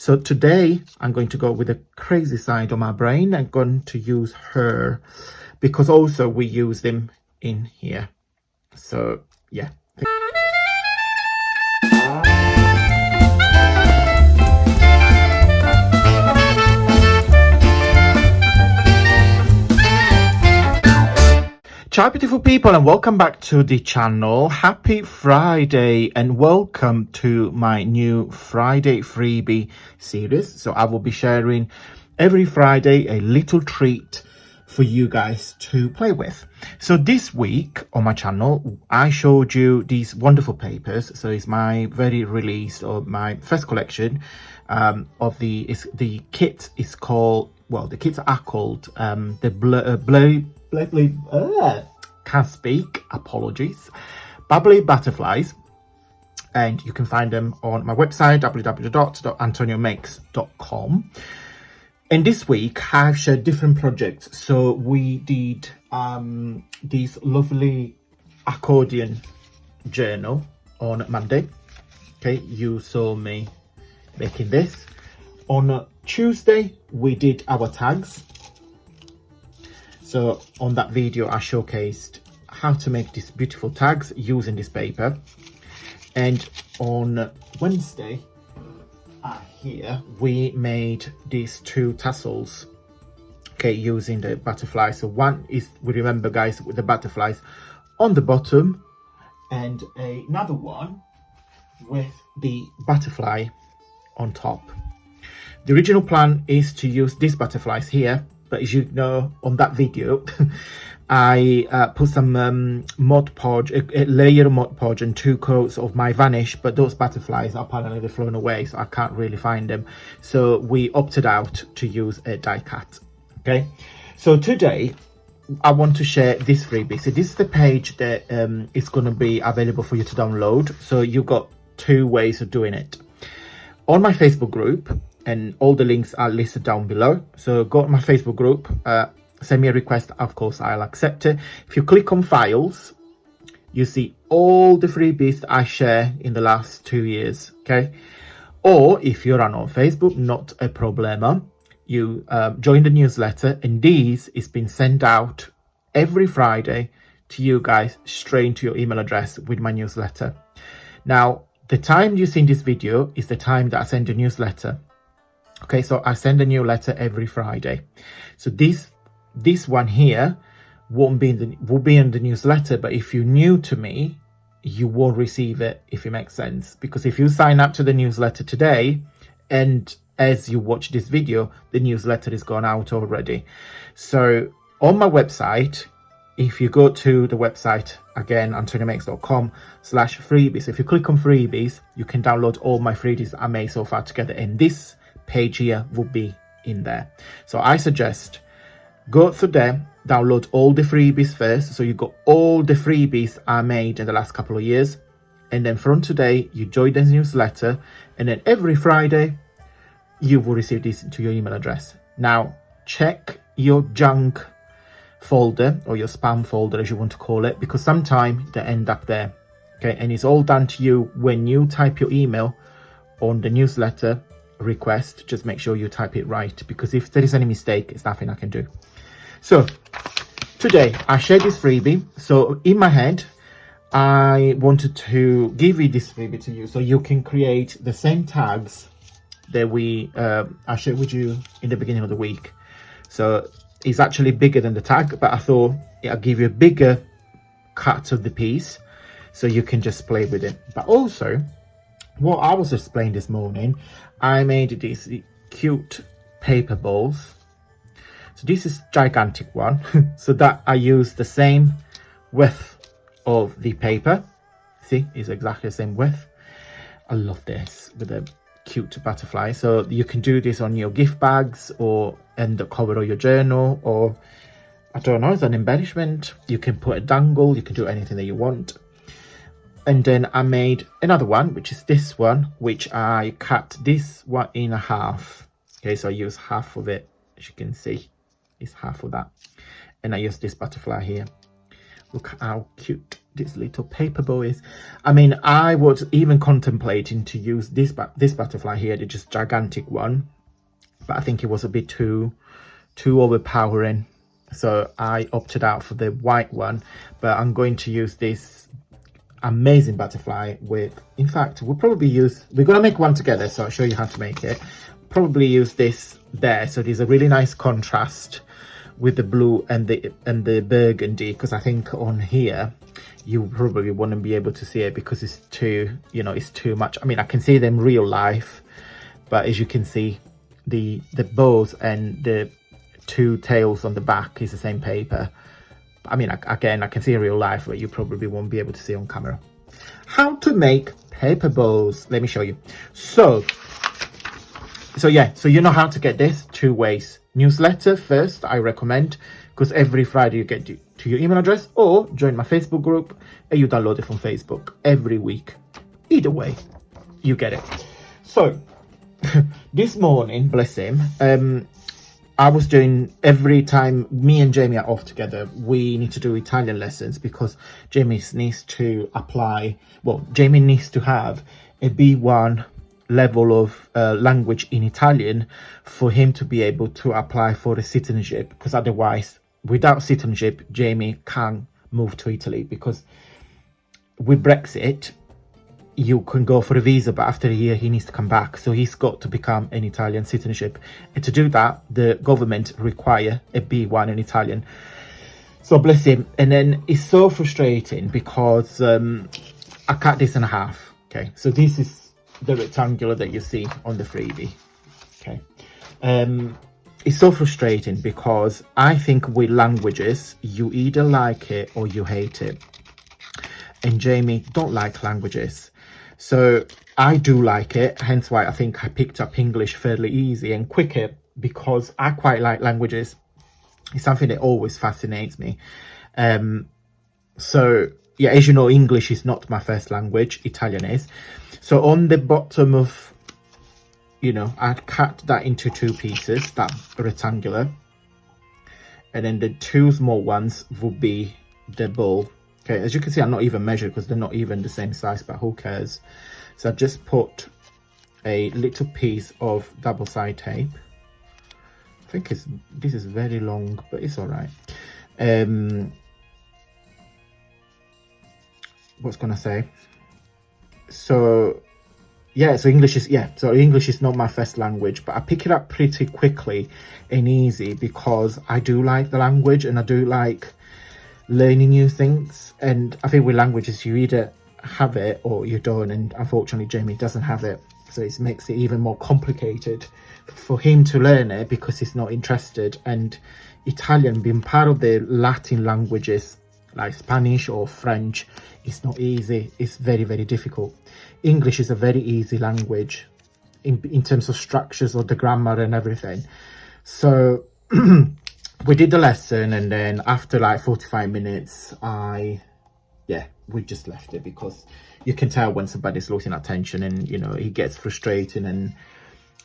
So today I'm going to go with the crazy side of my brain. I'm going to use her because also we use them in here. So yeah. Ciao beautiful people, and welcome back to the channel. Happy Friday and welcome to my new Friday freebie series. So I will be sharing every Friday a little treat for you guys to play with. So this week on my channel I showed you these wonderful papers. So it's my very release of my first collection of the kit is called, well, the kits are called can't speak, apologies, Bubbly Butterflies, and you can find them on my website www.antoniomakes.com. And this week I've shared different projects. So we did this lovely accordion journal on Monday. Okay, you saw me making this. On Tuesday we did our tags. So on that video I showcased how to make these beautiful tags using this paper. And on Wednesday here we made these two tassels, okay, using the butterfly. So one is, we remember guys, with the butterflies on the bottom, and another one with the butterfly on top. The original plan is to use these butterflies here, but as you know, on that video, I put some Mod Podge, a layer of Mod Podge and 2 coats of my Vanish, but those butterflies are apparently they've flown away, so I can't really find them. So we opted out to use a die cut. Okay, so today I want to share this freebie. So this is the page that is going to be available for you to download. So you've got 2 ways of doing it. On my Facebook group, and all the links are listed down below. So go to my Facebook group, send me a request, of course I'll accept it. If you click on files, you see all the freebies I share in the last 2 years, okay? Or if you're on Facebook, not a problema, you join the newsletter, and these is being sent out every Friday to you guys straight into your email address with my newsletter. Now the time you see this video is the time that I send the newsletter. Okay, so I send a new letter every Friday. So this one here will be in the newsletter, but if you're new to me, you won't receive it, if it makes sense. Because if you sign up to the newsletter today, and as you watch this video, the newsletter is gone out already. So on my website, if you go to the website, again, antoniomakes.com/freebies, if you click on freebies, you can download all my freebies I made so far together, and this page here will be in there. So I suggest go through there, download all the freebies first, so you got all the freebies I made in the last couple of years, and then from today you join the newsletter, and then every Friday you will receive this to your email address. Now check your junk folder or your spam folder, as you want to call it, because sometimes they end up there. Okay, and it's all down to you. When you type your email on the newsletter request, just make sure you type it right, because if there is any mistake, it's nothing I can do. So today I shared this freebie. So in my head I wanted to give you this freebie to you, so you can create the same tags that I shared with you in the beginning of the week. So it's actually bigger than the tag, but I thought I'll give you a bigger cut of the piece so you can just play with it. But also, what I was just playing this morning, I made these cute paper balls. So this is gigantic one. So that I use the same width of the paper. See, it's exactly the same width. I love this with a cute butterfly. So you can do this on your gift bags or in the cover of your journal, or I don't know, as an embellishment. You can put a dangle, you can do anything that you want. And then I made another one, which is this one, which I cut this one in half. Okay, so I use half of it, as you can see, it's half of that. And I use this butterfly here. Look how cute this little paper bow is. I mean, I was even contemplating to use this butterfly here, the just gigantic one, but I think it was a bit too overpowering, so I opted out for the white one. But I'm going to use this amazing butterfly with, in fact, we're gonna make one together, so I'll show you how to make it. Probably use this there, so there's a really nice contrast with the blue and the burgundy, because I think on here you probably wouldn't be able to see it because it's too, you know, it's too much. I mean, I can see them real life, but as you can see, the bows and the two tails on the back is the same paper. I mean, again, I can see real life, but you probably won't be able to see on camera. How to make paper bows, let me show you. So yeah, so you know how to get this 2 ways. Newsletter first, I recommend, because every Friday you get to your email address, or join my Facebook group and you download it from Facebook every week. Either way, you get it. So this morning, bless him, I was doing, every time me and Jamie are off together, we need to do Italian lessons, because Jamie needs to apply, well, Jamie needs to have a B1 level of language in Italian for him to be able to apply for the citizenship, because otherwise, without citizenship, Jamie can't move to Italy, because with Brexit, you can go for a visa, but after a year he needs to come back, so he's got to become an Italian citizenship, and to do that the government require a B1 in Italian. So bless him. And then it's so frustrating because I cut this in half. Okay, so this is the rectangular that you see on the freebie. Okay, it's so frustrating because I think with languages you either like it or you hate it, and Jamie don't like languages. So I do like it, hence why I think I picked up English fairly easy and quicker, because I quite like languages. It's something that always fascinates me. So yeah, as you know, English is not my first language, Italian is. So on the bottom of, you know, I cut that into 2 pieces, that rectangular, and then the 2 small ones will be the bowl. Okay, as you can see, I'm not even measured because they're not even the same size, but who cares? So I've just put a little piece of double side tape. I think this is very long, but it's all right. What's gonna say? So yeah, so English is not my first language, but I pick it up pretty quickly and easy because I do like the language and I do like learning new things. And I think with languages you either have it or you don't, and unfortunately Jamie doesn't have it, so it makes it even more complicated for him to learn it because he's not interested. And Italian, being part of the Latin languages like Spanish or French, it's not easy. It's very, very difficult. English is a very easy language in terms of structures or the grammar and everything. So we did the lesson, and then after like 45 minutes, we just left it because you can tell when somebody's losing attention and, you know, it gets frustrating. And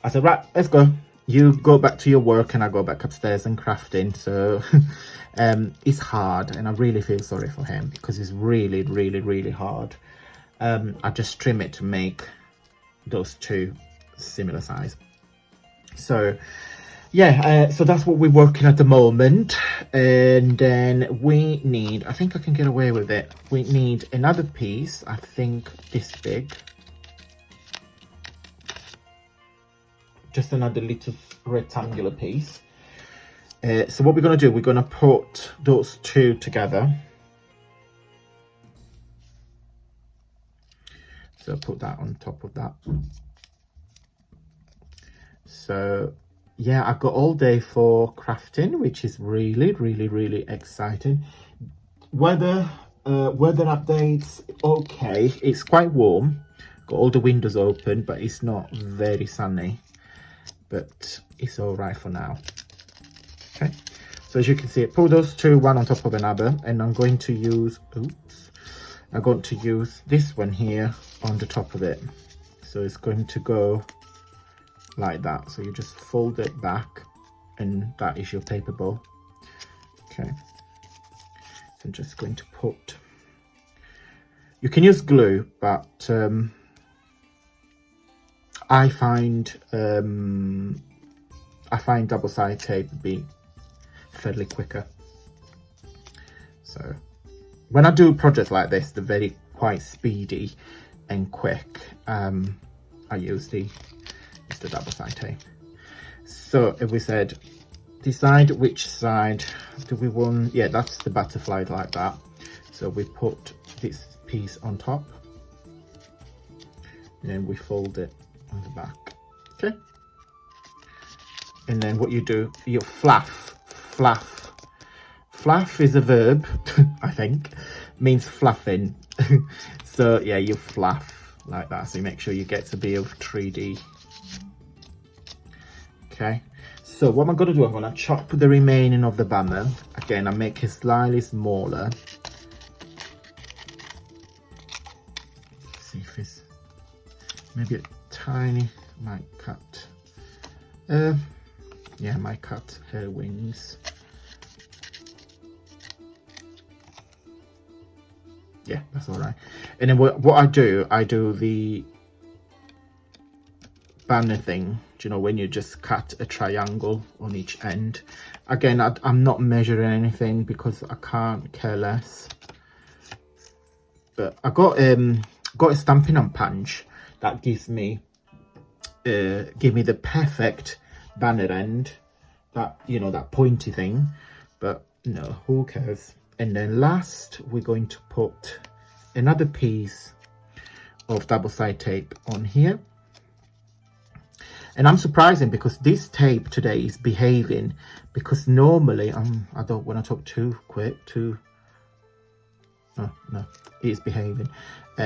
I said, right, let's go. You go back to your work and I go back upstairs and crafting. So it's hard, and I really feel sorry for him because it's really, really, really hard. I just trim it to make those 2 similar size. So yeah, so that's what we're working at the moment. And then we need, I think I can get away with it, we need another piece, I think this big, just another little rectangular piece. So what we're going to do, we're going to put those 2 together. So put that on top of that. So yeah, I've got all day for crafting, which is really, really, really exciting. Weather updates, okay, it's quite warm. Got all the windows open, but it's not very sunny. But it's all right for now. Okay, so as you can see, pull those 2 one on top of another, and I'm going to use, I'm going to use this one here on the top of it. So it's going to go like that. So you just fold it back, and that is your paper bowl. Okay, so I'm just going to put You can use glue, but I find double-sided tape be fairly quicker. So when I do projects like this, they're quite speedy and quick. I use the double-sided tape. So if we said decide which side do we want, yeah, that's the butterfly like that. So we put this piece on top and then we fold it on the back. Okay, and then what you do, you fluff. Fluff is a verb, I think, means fluffing. So yeah, you fluff like that, so you make sure you get a bit of 3D. Okay, so what I'm going to do, I'm going to chop the remaining of the banner. Again, I make it slightly smaller. See if it's maybe a tiny, might cut. Yeah, might cut her wings. Yeah, that's all right. And then what I do the banner thing, you know, when you just cut a triangle on each end. Again, I'm not measuring anything because I can't care less. But I got a Stampin' Up punch that gives me the perfect banner end, that, you know, that pointy thing. But no, who cares? And then last, we're going to put another piece of double-sided tape on here. And I'm surprising because this tape today is behaving, because normally I don't want to talk too quick. No, it is behaving.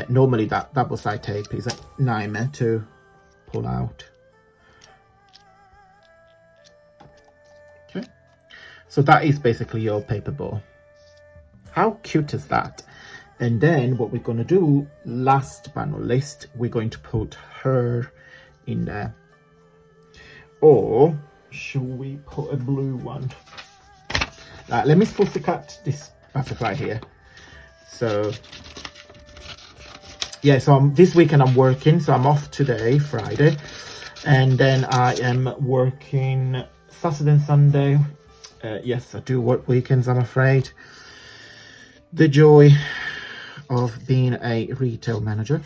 Normally that double-sided tape is a nightmare to pull out. Okay, so that is basically your paper ball. How cute is that? And then what we're going to do, last but not least, we're going to put her in there. Or should we put a blue one? Let me supposed to cut this butterfly here. So yeah, so this weekend I'm working, so I'm off today, Friday, and then I am working Saturday and Sunday. Yes, I do work weekends, I'm afraid. The joy of being a retail manager.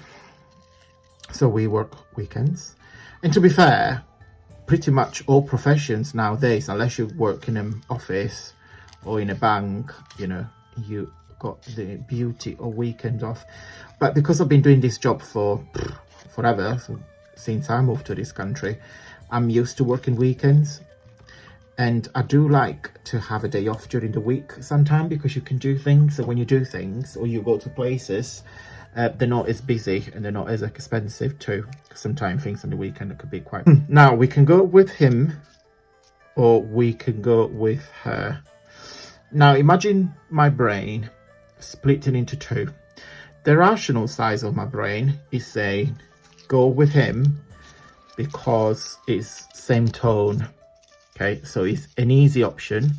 So we work weekends. And to be fair, pretty much all professions nowadays, unless you work in an office or in a bank, you know, you got the beauty of weekend off. But because I've been doing this job for forever, so since I moved to this country, I'm used to working weekends. And I do like to have a day off during the week sometimes, because you can do things. So when you do things or you go to places, they're not as busy and they're not as expensive too. Sometimes things on the weekend could be quite... Now we can go with him or we can go with her. Now imagine my brain splitting into two. The rational side of my brain is saying go with him because it's same tone. Okay, so it's an easy option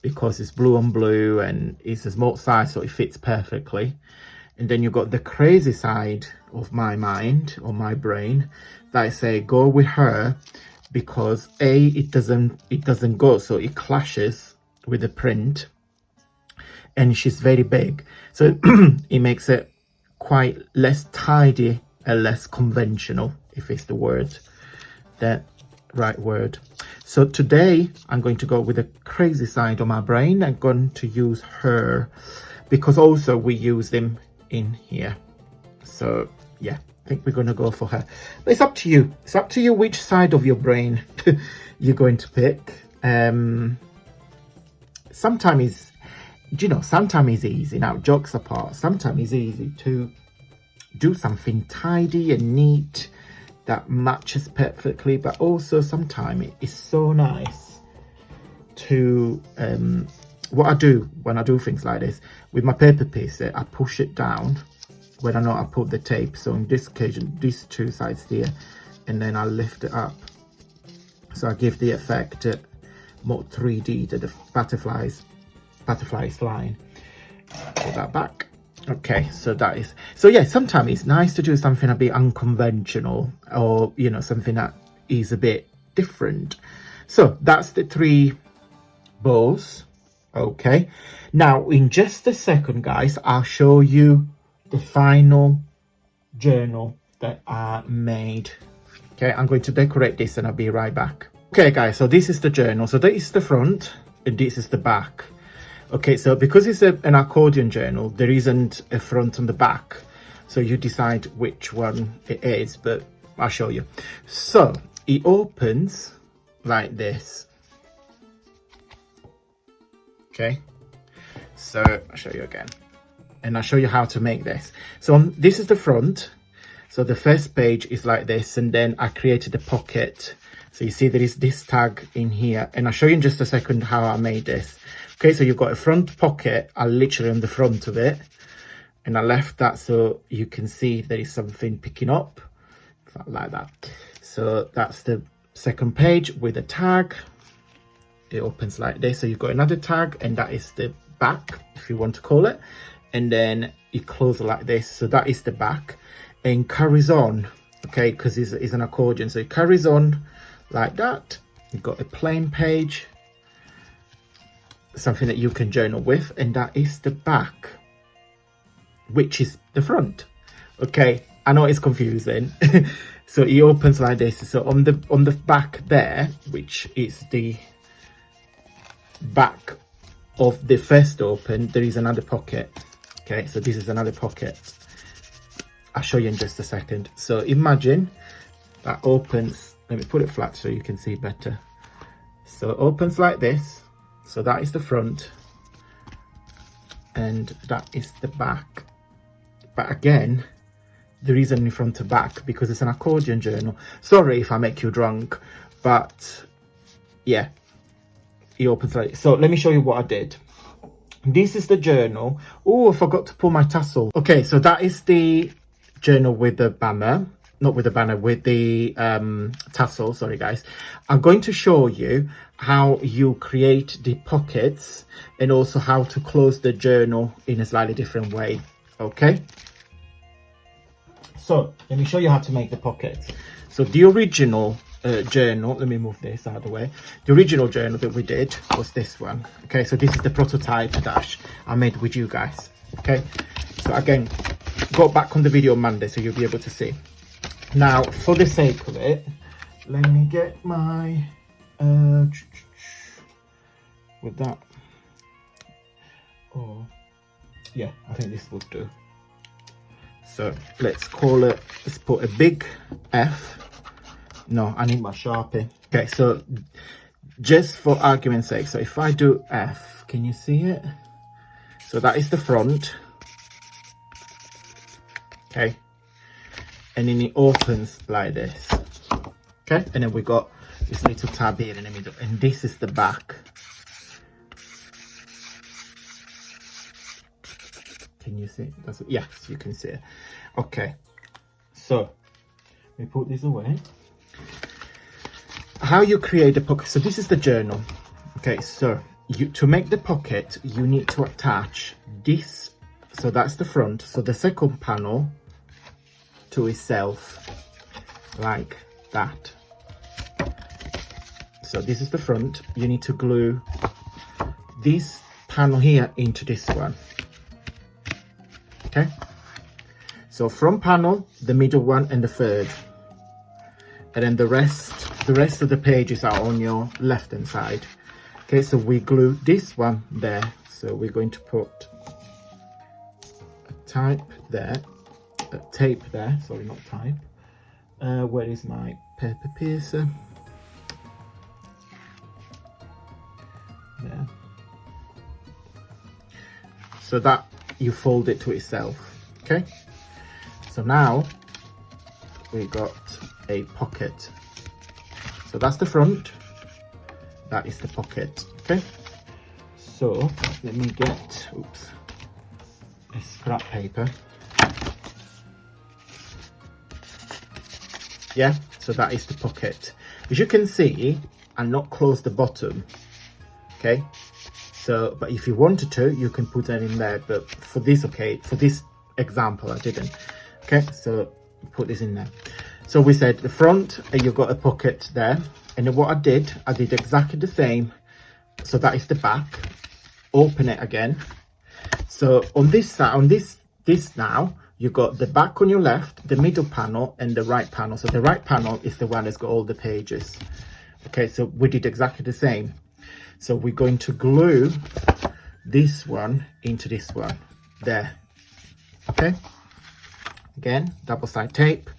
because it's blue on blue and it's a small size, so it fits perfectly. And then you've got the crazy side of my mind or my brain that I say go with her because it doesn't go, so it clashes with the print, and she's very big, so it makes it quite less tidy and less conventional, if it's the word, that right word. So today I'm going to go with the crazy side of my brain. I'm going to use her because also we use them in here. So yeah, I think we're going to go for her, but it's up to you. It's up to you which side of your brain you're going to pick. Sometimes it's easy. Now, jokes apart, sometimes it's easy to do something tidy and neat that matches perfectly, but also sometimes it's so nice to what I do when I do things like this with my paper piece, I push it down when I know I put the tape. So on this occasion, these two sides here, and then I lift it up, so I give the effect more 3D to the butterflies flying. Put that back, Okay, so that is, so yeah, sometimes it's nice to do something a bit unconventional, or you know, something that is a bit different. So that's the 3 bows. Okay, now in just a second, guys, I'll show you the final journal that I made. Okay, I'm going to decorate this and I'll be right back. Okay guys, so this is the journal. So that is the front and this is the back. Okay, so because it's an accordion journal, there isn't a front and the back, so you decide which one it is, but I'll show you. So it opens like this. Okay, so I'll show you again and I'll show you how to make this. So this is the front. So the first page is like this, and then I created a pocket. So you see there is this tag in here, and I'll show you in just a second how I made this. Okay, so you've got a front pocket, I literally on the front of it, and I left that so you can see there is something picking up, like that. So that's the second page with a tag. It opens like this, so you've got another tag, and that is the back, if you want to call it, and then you close like this, so that is the back, and carries on, okay, because it's an accordion, so it carries on like that. You've got a plain page, something that you can journal with, and that is the back, which is the front. Okay, I know it's confusing. So it opens like this. So on the back there, which is the back of the first open, there is another pocket. Okay, so this is another pocket. I'll show you in just a second. So imagine that opens, let me put it flat so you can see better. So it opens like this. So that is the front and that is the back. But again, there is any front to back because it's an accordion journal. Sorry if I make you drunk, but yeah, it opens like this. So let me show you what I did. This is the journal. Oh, I forgot to pull my tassel. Okay, so that is the journal with the banner. Not with the banner, with the tassel, sorry guys. I'm going to show you how you create the pockets and also how to close the journal in a slightly different way, okay? So, let me show you how to make the pockets. So the original journal, let me move this out of the way. The original journal that we did was this one, okay? So this is the prototype that I made with you guys, okay? So again, go back on the video on Monday so you'll be able to see. Now, for the sake of it, let me get my, with that, oh, yeah, I think this will do. So, let's call it, let's put a big F. No, I need my Sharpie. Okay, so, just for argument's sake, so if I do F, can you see it? So that is the front. Okay. And then it opens like this, okay, and then we got this little tab here in the middle, and this is the back. Can you see? Yes, you can see it. Okay, so we put this away. How you create the pocket? So this is the journal. Okay, so to make the pocket, you need to attach this. So that's the front. So the second panel to itself like that. So this is the front. You need to glue this panel here into this one, okay? So front panel, the middle one, and the third, and then the rest of the pages are on your left hand side. Okay, so we glue this one there. So we're going to put a tape there, sorry, not type. Where is my paper piercer? There. So that you fold it to itself, okay? So now we got a pocket. So that's the front, that is the pocket, okay? So let me get, a scrap paper. Yeah, so that is the pocket. As you can see, I'm not close the bottom, okay? So, but if you wanted to, you can put that in there. But for this, okay, for this example, I didn't. Okay, so put this in there. So we said the front, you've got a pocket there. And then what I did exactly the same. So that is the back. Open it again. So on this side, on this now, you've got the back on your left, the middle panel, and the right panel. So the right panel is the one that's got all the pages. Okay, so we did exactly the same. So we're going to glue this one into this one there. Okay, again, double side tape,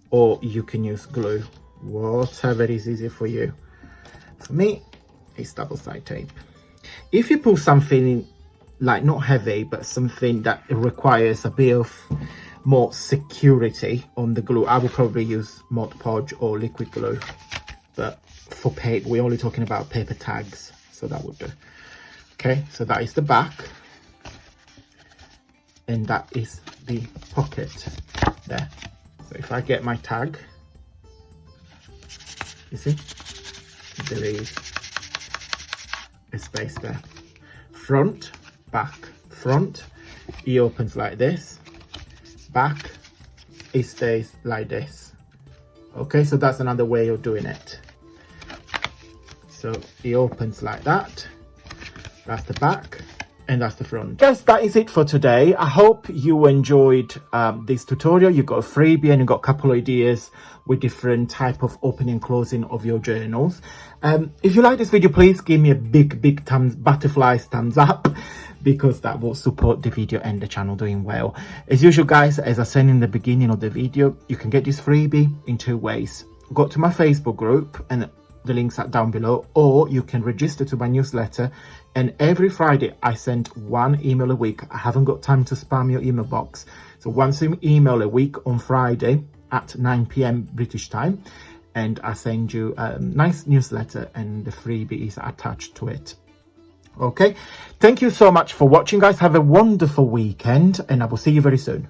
or you can use glue, whatever is easier for you. For me, it's double side tape. If you pull something like not heavy, but something that requires a bit of more security on the glue, I will probably use Mod Podge or liquid glue. But for paper, we're only talking about paper tags, so that would do. Okay, so that is the back, and that is the pocket there. So if I get my tag, you see, there is a space there. Front, back, front, it opens like this, back, it stays like this. Okay, so that's another way of doing it. So it opens like that. That's the back and that's the front. Guys, that is it for today. I hope you enjoyed this tutorial. You got a freebie and you got a couple of ideas with different type of opening and closing of your journals. If you like this video, please give me a big butterflies thumbs up, because that will support the video and the channel doing well. As usual, guys, as I said in the beginning of the video, you can get this freebie in 2 ways. Go to my Facebook group and the links are down below, or you can register to my newsletter, and every Friday I send 1 email a week. I haven't got time to spam your email box, so 1 email a week on Friday at 9 p.m. British time, and I send you a nice newsletter and the freebie is attached to it. Okay, thank you so much for watching, guys. Have a wonderful weekend and I will see you very soon.